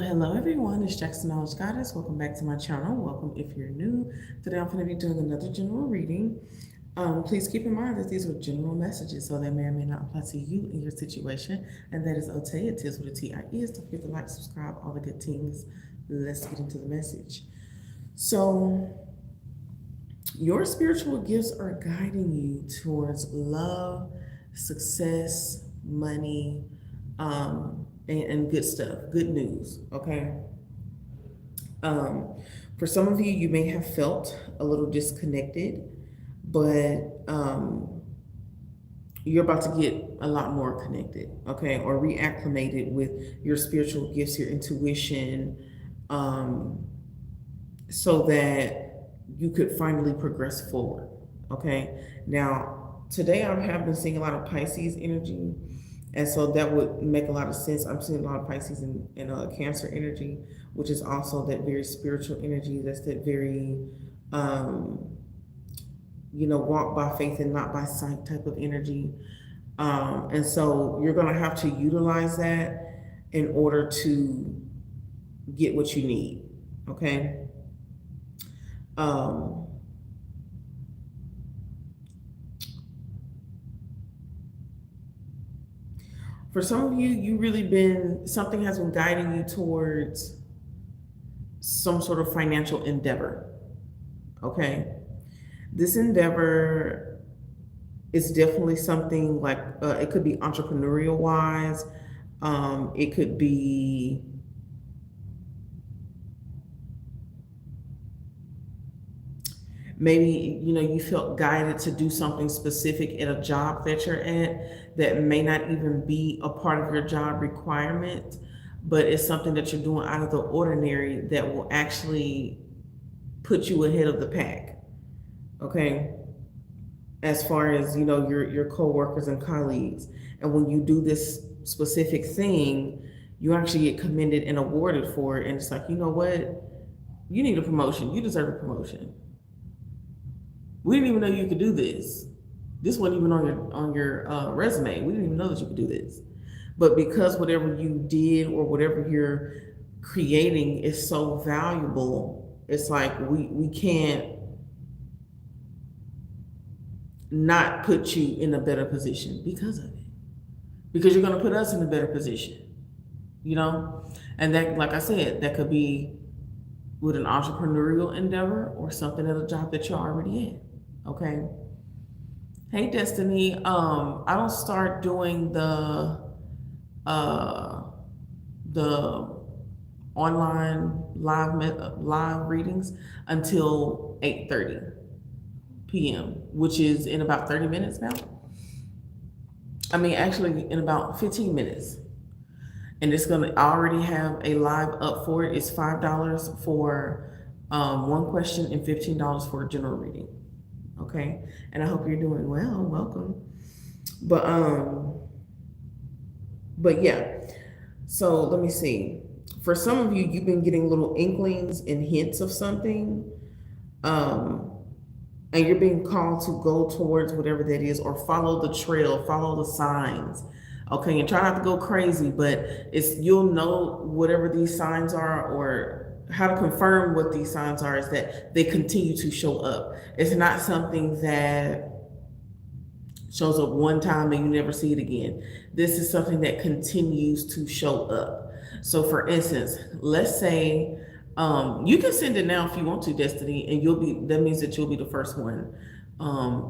Hello everyone, it's Jackson Knowledge Goddess. Welcome back to my channel. Welcome if you're new. Today I'm going to be doing another general reading. Please keep in mind that these are general messages, so they may or may not apply to you and your situation. And that is okay. It is what a TI is. Don't forget to like, subscribe, all the good things. Let's get into the message. So, your spiritual gifts are guiding you towards love, success, money, and good stuff, good news, okay? For some of you, you may have felt a little disconnected, but you're about to get a lot more connected, okay? Or reacclimated with your spiritual gifts, your intuition, so that you could finally progress forward, okay? Now, today I have been seeing a lot of Pisces energy, and so that would make a lot of sense. I'm seeing a lot of Pisces and Cancer energy, which is also that very spiritual energy. That's that very, walk by faith and not by sight type of energy. And so you're going to have to utilize that in order to get what you need, okay? For some of you, something has been guiding you towards some sort of financial endeavor, okay? This endeavor is definitely something like, it could be entrepreneurial wise, it could be maybe, you felt guided to do something specific at a job that you're at that may not even be a part of your job requirement, but it's something that you're doing out of the ordinary that will actually put you ahead of the pack, okay? As far as, your coworkers and colleagues. And when you do this specific thing, you actually get commended and awarded for it. And it's like, you know what? You need a promotion. You deserve a promotion. We didn't even know you could do this. This wasn't even on your resume. We didn't even know that you could do this. But because whatever you did or whatever you're creating is so valuable, it's like we can't not put you in a better position because of it. Because you're going to put us in a better position, And that, like I said, that could be with an entrepreneurial endeavor or something at a job that you're already in. Okay. Hey, Destiny. I don't start doing the online live readings until 8:30 p.m., which is in about 30 minutes now. I mean, actually in about 15 minutes. And it's I already have a live up for it. It's $5 for one question and $15 for a general reading. Okay, and I hope you're doing well. Welcome. But yeah. So let me see. For some of you, you've been getting little inklings and hints of something, and you're being called to go towards whatever that is, or follow the trail, follow the signs. Okay, and try not to go crazy, but you'll know whatever these signs are, or how to confirm what these signs are, is that they continue to show up. It's not something that shows up one time and you never see it again. This is something that continues to show up. So for instance, let's say, you can send it now if you want to, Destiny, and that means that you'll be the first one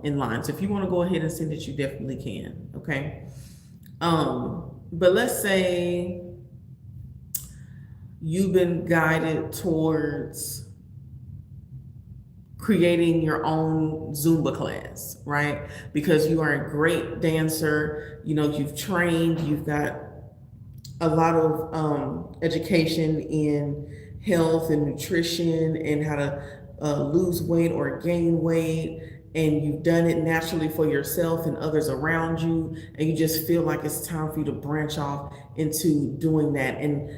in line. So if you want to go ahead and send it, you definitely can, okay? But let's say you've been guided towards creating your own Zumba class, right? Because you are a great dancer, you've trained, you've got a lot of education in health and nutrition and how to lose weight or gain weight, and you've done it naturally for yourself and others around you, and you just feel like it's time for you to branch off into doing that, and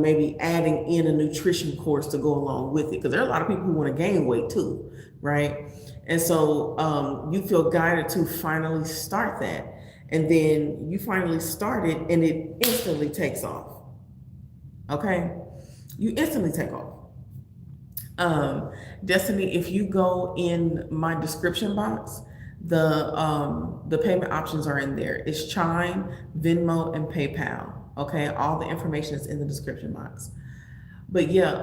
maybe adding in a nutrition course to go along with it, because there are a lot of people who want to gain weight too, right? And so you feel guided to finally start that, and then you finally start it and it instantly takes off. Okay, you instantly take off. Destiny, if you go in my description box, the payment options are in there. It's Chime, Venmo, and PayPal. Okay, all the information is in the description box. But yeah,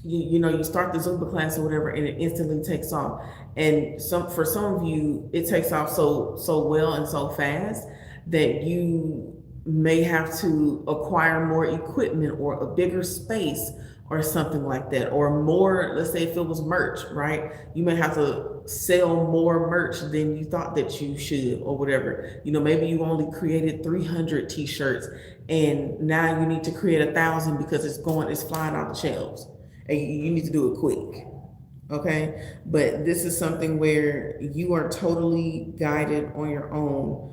you know, you start the Zumba class or whatever, and it instantly takes off. And for some of you, it takes off so well and so fast that you may have to acquire more equipment or a bigger space or something like that, or more. Let's say if it was merch, right? You may have to sell more merch than you thought that you should, or whatever. You know, maybe you only created 300 t-shirts, and now you need to create 1,000 because it's flying off the shelves, and you need to do it quick. Okay, but this is something where you are totally guided on your own,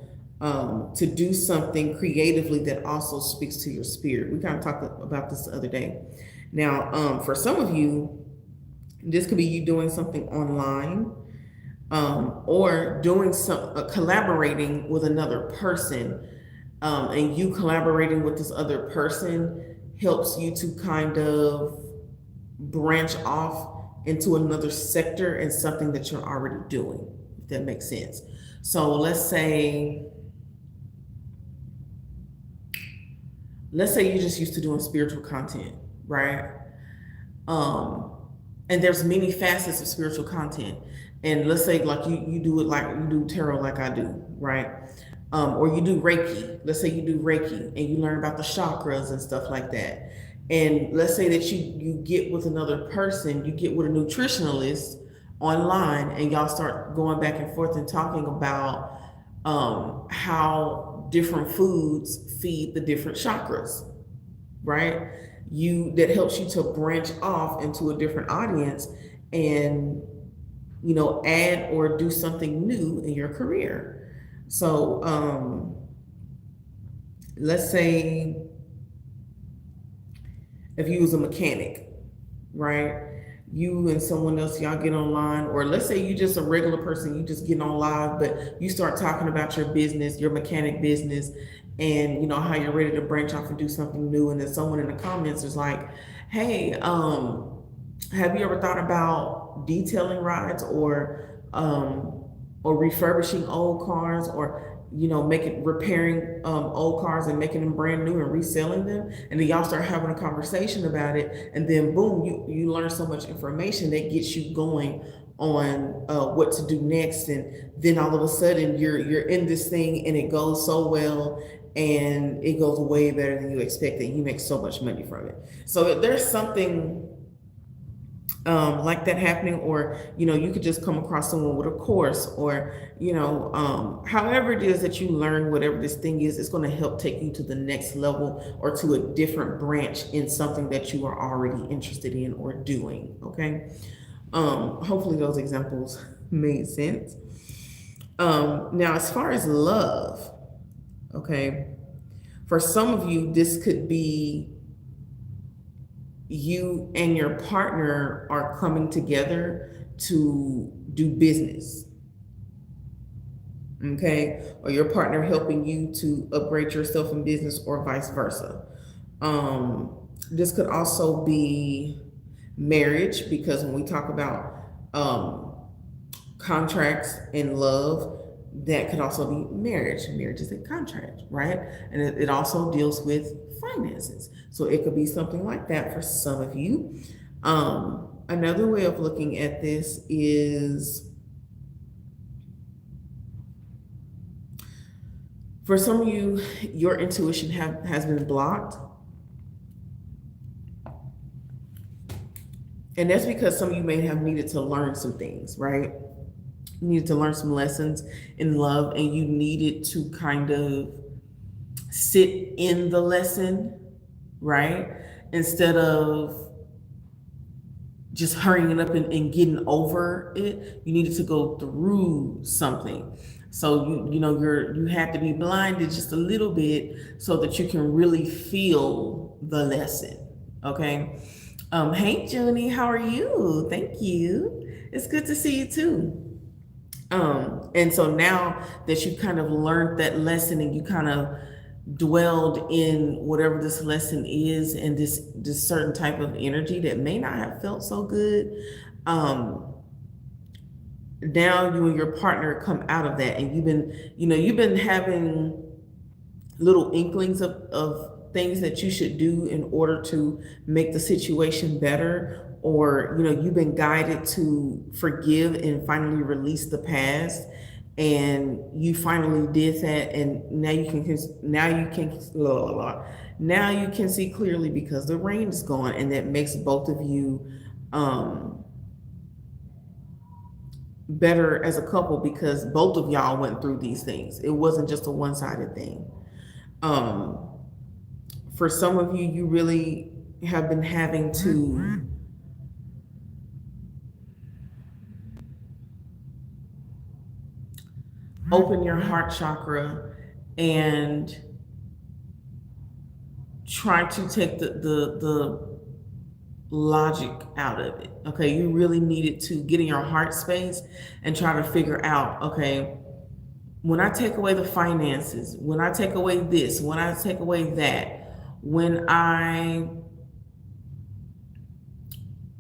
to do something creatively that also speaks to your spirit. We kind of talked about this the other day. Now, for some of you, this could be you doing something online, or doing collaborating with another person, and you collaborating with this other person helps you to kind of branch off into another sector and something that you're already doing, if that makes sense. So let's say you're just used to doing spiritual content, right? And there's many facets of spiritual content. And let's say like you do it like you do tarot like I do, right? Or you do Reiki. Let's say you do Reiki and you learn about the chakras and stuff like that. And let's say that you get with another person, you get with a nutritionalist online, and y'all start going back and forth and talking about how different foods feed the different chakras, right? That helps you to branch off into a different audience and, you know, add or do something new in your career. So let's say if you was a mechanic, right? You and someone else, y'all get online, or let's say you just a regular person, you just get on live, but you start talking about your business, your mechanic business, and you know how you're ready to branch off and do something new. And then someone in the comments is like, hey, have you ever thought about detailing rides, or refurbishing old cars, or you know, repairing old cars and making them brand new and reselling them? And then y'all start having a conversation about it, and then boom, you learn so much information that gets you going on what to do next. And then all of a sudden you're in this thing, and it goes so well, and it goes way better than you expected. You make so much money from it. So if there's something like that happening, or you know, you could just come across someone with a course, or you know, however it is that you learn whatever this thing is, it's going to help take you to the next level or to a different branch in something that you are already interested in or doing. Okay, hopefully those examples made sense. Now as far as love, okay, for some of you this could be you and your partner are coming together to do business, okay? Or your partner helping you to upgrade yourself in business, or vice versa. This could also be marriage, because when we talk about contracts and love, that could also be marriage. Marriage is a contract, right? And it also deals with finances. So it could be something like that for some of you. Another way of looking at this is, for some of you, your intuition has been blocked. And that's because some of you may have needed to learn some things, right? You needed to learn some lessons in love, and you needed to kind of sit in the lesson, right? Instead of just hurrying up and getting over it, you needed to go through something. So you know, you had to be blinded just a little bit so that you can really feel the lesson. Okay. Hey Junie, how are you? Thank you. It's good to see you too. And so now that you kind of learned that lesson, and you kind of dwelled in whatever this lesson is, and this certain type of energy that may not have felt so good. Now you and your partner come out of that, and you've been having little inklings of things that you should do in order to make the situation better, or you've been guided to forgive and finally release the past, and you finally did that, and now you can see clearly because the rain is gone, and that makes both of you better as a couple, because both of y'all went through these things. It wasn't just a one-sided thing. For some of you, you really have been having to open your heart chakra and try to take the logic out of it. Okay, you really needed to get in your heart space and try to figure out, okay, when I take away the finances, when I take away this, when I take away that, when I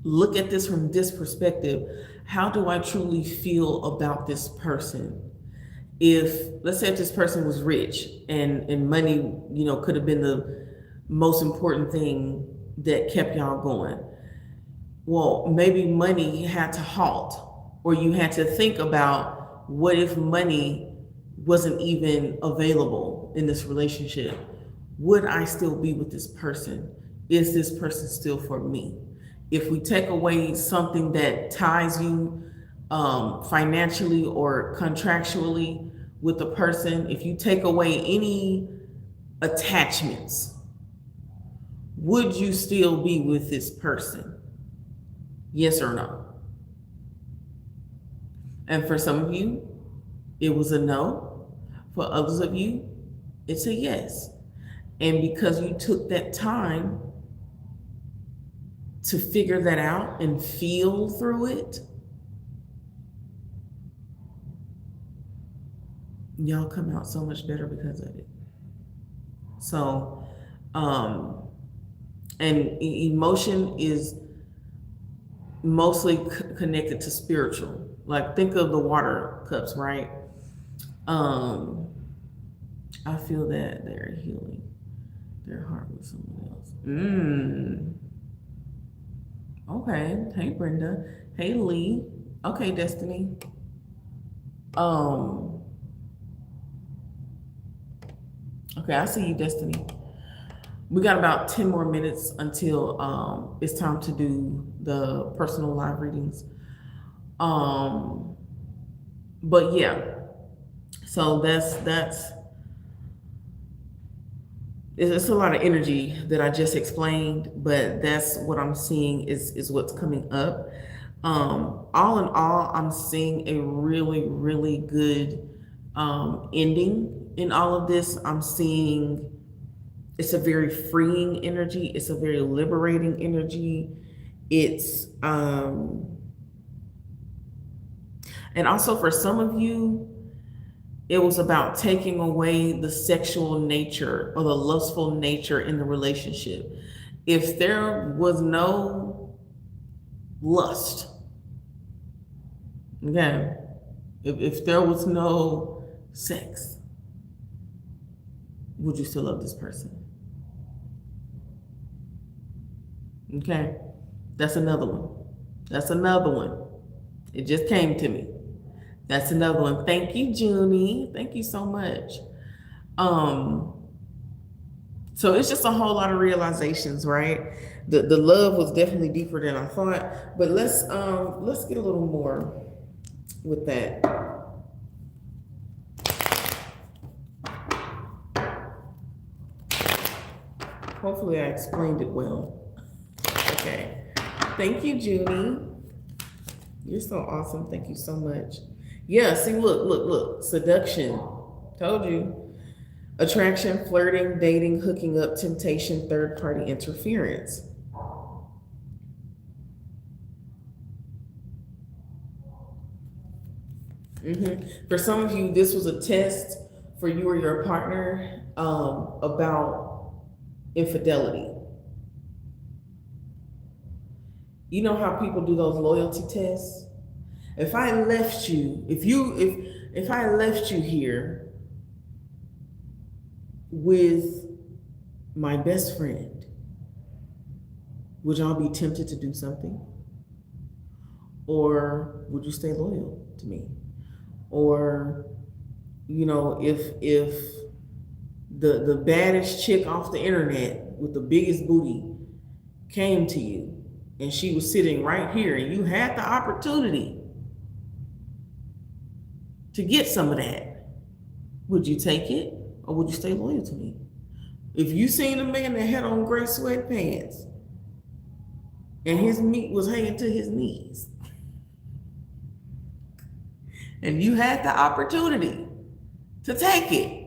look at this from this perspective, how do I truly feel about this person? Let's say if this person was rich and money, could have been the most important thing that kept y'all going. Well, maybe money had to halt, or you had to think about, what if money wasn't even available in this relationship? Would I still be with this person? Is this person still for me? If we take away something that ties you financially or contractually with the person, if you take away any attachments, would you still be with this person? Yes or no? And for some of you, it was a no. For others of you, it's a yes. And because you took that time to figure that out and feel through it, y'all come out so much better because of it. So, and emotion is mostly connected to spiritual. Like, think of the water cups, right? I feel that they're healing their heart with someone else. Okay. Hey, Brenda. Hey, Lee. Okay, Destiny. Okay, I see you, Destiny. We got about 10 more minutes until it's time to do the personal live readings. But yeah, so it's a lot of energy that I just explained, but that's what I'm seeing is what's coming up. All in all, I'm seeing a really, really good ending in all of this. I'm seeing it's a very freeing energy. It's a very liberating energy. It's and also for some of you, it was about taking away the sexual nature or the lustful nature in the relationship. If there was no lust, okay, if there was no sex, would you still love this person? Okay, that's another one. That's another one. It just came to me. That's another one. Thank you, Junie. Thank you so much. So it's just a whole lot of realizations, right? The love was definitely deeper than I thought, but let's get a little more with that. Hopefully I explained it well. Okay. Thank you, Junie. You're so awesome. Thank you so much. Yeah, see, look. Seduction. Told you. Attraction, flirting, dating, hooking up, temptation, third-party interference. For some of you, this was a test for you or your partner. about infidelity. You know how people do those loyalty tests? If I left you, if I left you here with my best friend, would y'all be tempted to do something? Or would you stay loyal to me? Or, you know, if the baddest chick off the internet with the biggest booty came to you and she was sitting right here and you had the opportunity to get some of that, would you take it or would you stay loyal to me? If you seen a man that had on gray sweatpants and his meat was hanging to his knees, and you had the opportunity to take it,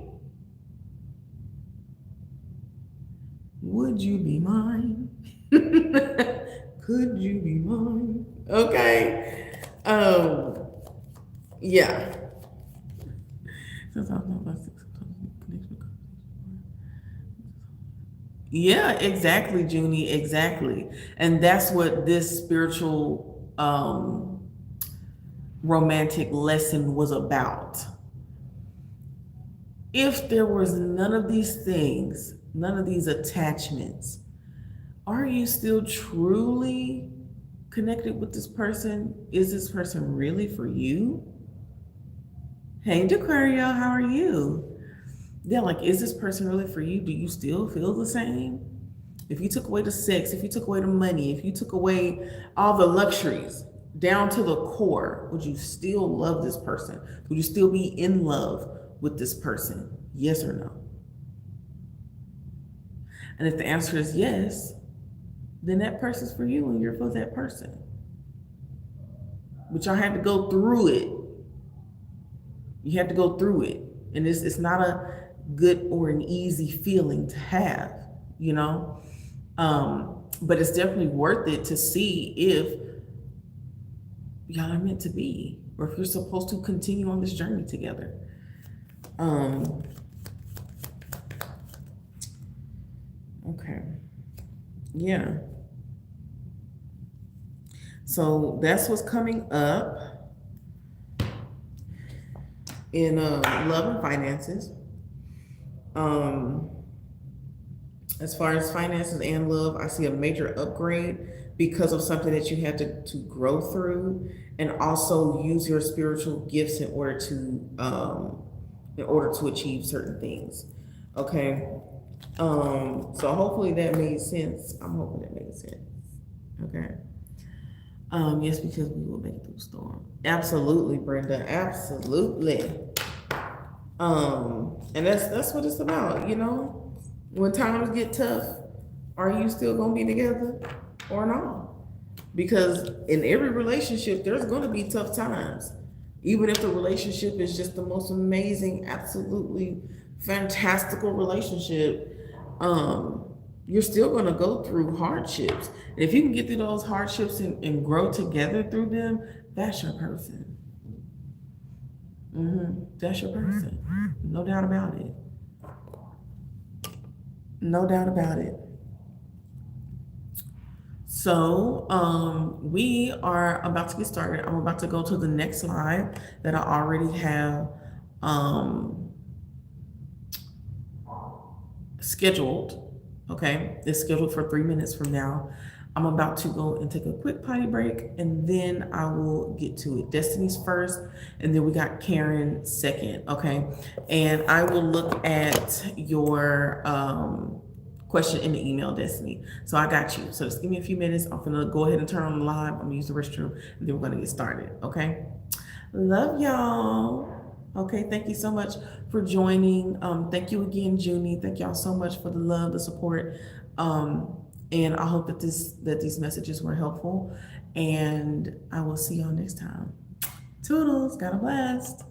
would you be mine? Could you be mine? Okay. Yeah. Yeah, exactly, Junie, exactly. And that's what this spiritual romantic lesson was about. If there was none of these things, none of these attachments, are you still truly connected with this person? Is this person really for you? Hey, Dequario, how are you? Yeah, like, is this person really for you? Do you still feel the same? If you took away the sex, if you took away the money, if you took away all the luxuries down to the core, would you still love this person? Would you still be in love with this person? Yes or no? And if the answer is yes, then that person's for you and you're for that person. But y'all have to go through it. You have to go through it. And it's not a good or an easy feeling to have, you know? But it's definitely worth it to see if y'all are meant to be, or if you're supposed to continue on this journey together. Okay. Yeah. So that's what's coming up in love and finances. As far as finances and love, I see a major upgrade because of something that you had to grow through, and also use your spiritual gifts in order to achieve certain things. Okay. So hopefully that made sense. I'm hoping that made sense. Okay. Yes, because we will make it through the storm. Absolutely, Brenda. Absolutely. And that's what it's about, you know? When times get tough, are you still gonna be together or not? Because in every relationship, there's gonna be tough times. Even if the relationship is just the most amazing, absolutely fantastical relationship, you're still going to go through hardships. And if you can get through those hardships and grow together through them, that's your person. That's your person. No doubt about it. No doubt about it. So we are about to get started. I'm about to go to the next slide that I already have scheduled. Okay, it's scheduled for 3 minutes from now. I'm about to go and take a quick potty break, and then I will get to it. Destiny's first, and then we got Karen second. Okay, and I will look at your question in the email, Destiny. So I got you. So just give me a few minutes. I'm gonna go ahead and turn on the live. I'm gonna use the restroom, and then we're gonna get started. Okay, love y'all. Okay, thank you so much for joining. Thank you again, Junie. Thank y'all so much for the love, the support. And I hope that these messages were helpful. And I will see y'all next time. Toodles, got a blast.